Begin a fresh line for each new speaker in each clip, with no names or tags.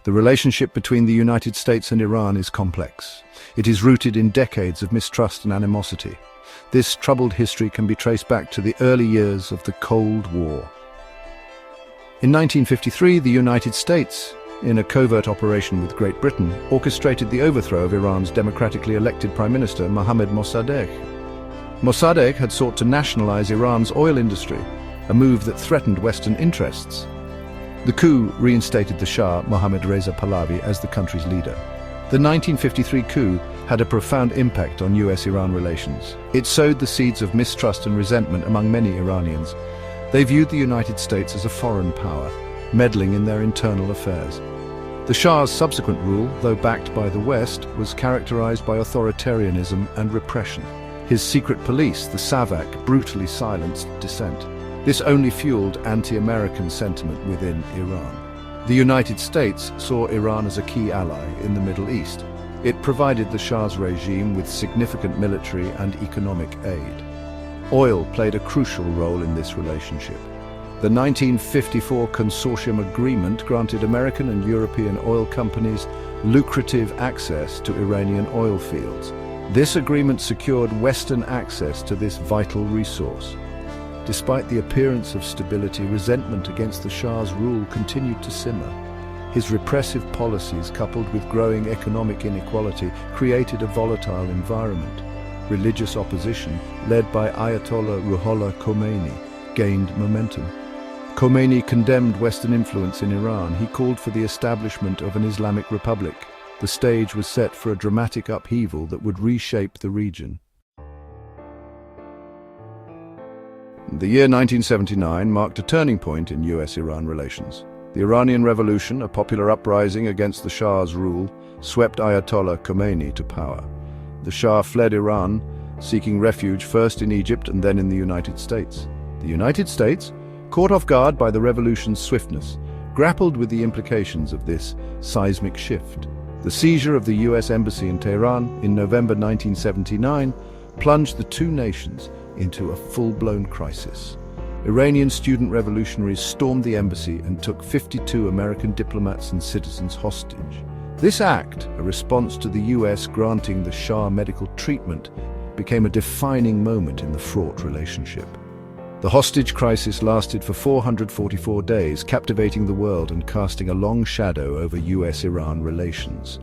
The relationship between the United States and Iran is complex. It is rooted in decades of mistrust and animosity. This troubled history can be traced back to the early years of the Cold War. In 1953, the United States, in a covert operation with Great Britain, orchestrated the overthrow of Iran's democratically elected Prime Minister Mohammad Mossadegh. Mossadegh had sought to nationalize Iran's oil industry, a move that threatened Western interests. The coup reinstated the Shah, Mohammad Reza Pahlavi, as the country's leader. The 1953 coup had a profound impact on US-Iran relations. It sowed the seeds of mistrust and resentment among many Iranians. They viewed the United States as a foreign power, meddling in their internal affairs. The Shah's subsequent rule, though backed by the West, was characterized by authoritarianism and repression. His secret police, the Savak, brutally silenced dissent. This only fueled anti-American sentiment within Iran. The United States saw Iran as a key ally in the Middle East. It provided the Shah's regime with significant military and economic aid. Oil played a crucial role in this relationship. The 1954 Consortium Agreement granted American and European oil companies lucrative access to Iranian oil fields. This agreement secured Western access to this vital resource. Despite the appearance of stability, resentment against the Shah's rule continued to simmer. His repressive policies, coupled with growing economic inequality, created a volatile environment. Religious opposition, led by Ayatollah Ruhollah Khomeini, gained momentum. Khomeini condemned Western influence in Iran. He called for the establishment of an Islamic Republic. The stage was set for a dramatic upheaval that would reshape the region. The year 1979 marked a turning point in US-Iran relations. The Iranian Revolution, a popular uprising against the Shah's rule, swept Ayatollah Khomeini to power. The Shah fled Iran, seeking refuge first in Egypt and then in the United States. The United States, caught off guard by the revolution's swiftness, grappled with the implications of this seismic shift. The seizure of the US Embassy in Tehran in November 1979 plunged the two nations into a full-blown crisis. Iranian student revolutionaries stormed the embassy and took 52 American diplomats and citizens hostage. This act, a response to the US granting the Shah medical treatment, became a defining moment in the fraught relationship. The hostage crisis lasted for 444 days, captivating the world and casting a long shadow over US-Iran relations.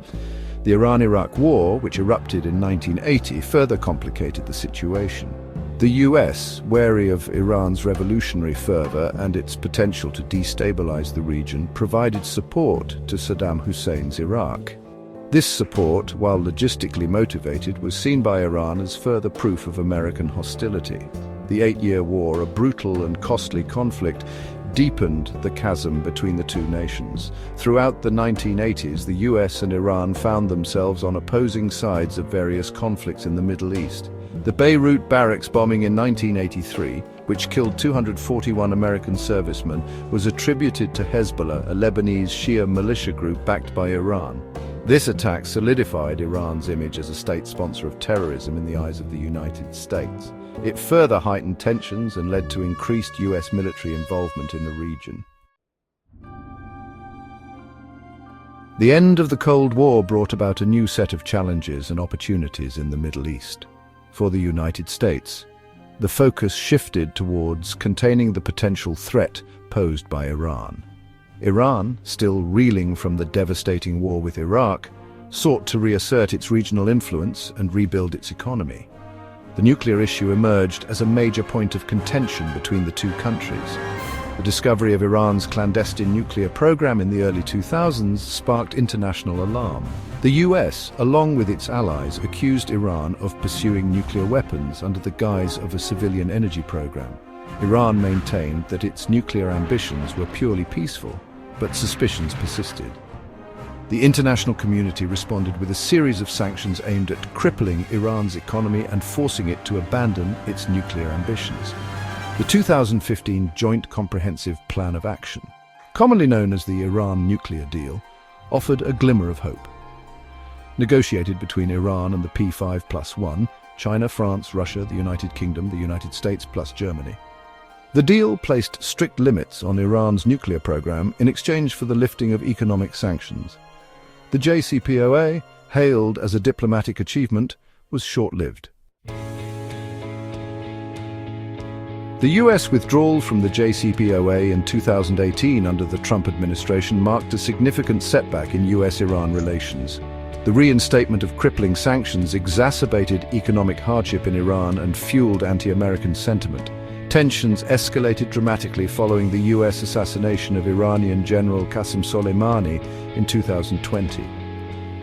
The Iran-Iraq War, which erupted in 1980, further complicated the situation. The US, wary of Iran's revolutionary fervor and its potential to destabilize the region, provided support to Saddam Hussein's Iraq. This support, while logistically motivated, was seen by Iran as further proof of American hostility. The 8-year war, a brutal and costly conflict, deepened the chasm between the two nations. Throughout the 1980s, the US and Iran found themselves on opposing sides of various conflicts in the Middle East. The Beirut barracks bombing in 1983, which killed 241 American servicemen, was attributed to Hezbollah, a Lebanese Shia militia group backed by Iran. This attack solidified Iran's image as a state sponsor of terrorism in the eyes of the United States. It further heightened tensions and led to increased US military involvement in the region. The end of the Cold War brought about a new set of challenges and opportunities in the Middle East. For the United States, the focus shifted towards containing the potential threat posed by Iran. Iran, still reeling from the devastating war with Iraq, sought to reassert its regional influence and rebuild its economy. The nuclear issue emerged as a major point of contention between the two countries. The discovery of Iran's clandestine nuclear program in the early 2000s sparked international alarm. The US, along with its allies, accused Iran of pursuing nuclear weapons under the guise of a civilian energy program. Iran maintained that its nuclear ambitions were purely peaceful, but suspicions persisted. The international community responded with a series of sanctions aimed at crippling Iran's economy and forcing it to abandon its nuclear ambitions. The 2015 Joint Comprehensive Plan of Action, commonly known as the Iran nuclear deal, offered a glimmer of hope. Negotiated between Iran and the P5+1, China, France, Russia, the United Kingdom, the United States plus Germany, The deal placed strict limits on Iran's nuclear program in exchange for the lifting of economic sanctions. The JCPOA, hailed as a diplomatic achievement, was short-lived. The US withdrawal from the JCPOA in 2018 under the Trump administration marked a significant setback in US-Iran relations. The reinstatement of crippling sanctions exacerbated economic hardship in Iran and fueled anti-American sentiment. Tensions escalated dramatically following the US assassination of Iranian General Qasem Soleimani in 2020.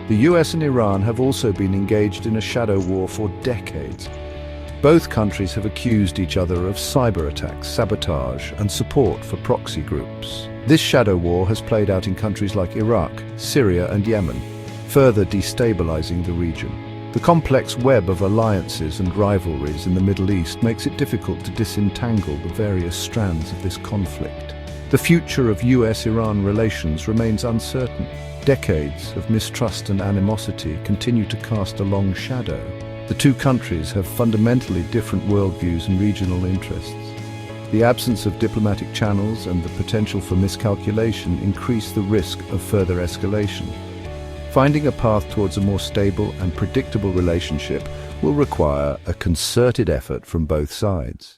The US and Iran have also been engaged in a shadow war for decades. Both countries have accused each other of cyber attacks, sabotage, and support for proxy groups. This shadow war has played out in countries like Iraq, Syria, and Yemen, further destabilizing the region. The complex web of alliances and rivalries in the Middle East makes it difficult to disentangle the various strands of this conflict. The future of US-Iran relations remains uncertain. Decades of mistrust and animosity continue to cast a long shadow. The two countries have fundamentally different worldviews and regional interests. The absence of diplomatic channels and the potential for miscalculation increase the risk of further escalation. Finding a path towards a more stable and predictable relationship will require a concerted effort from both sides.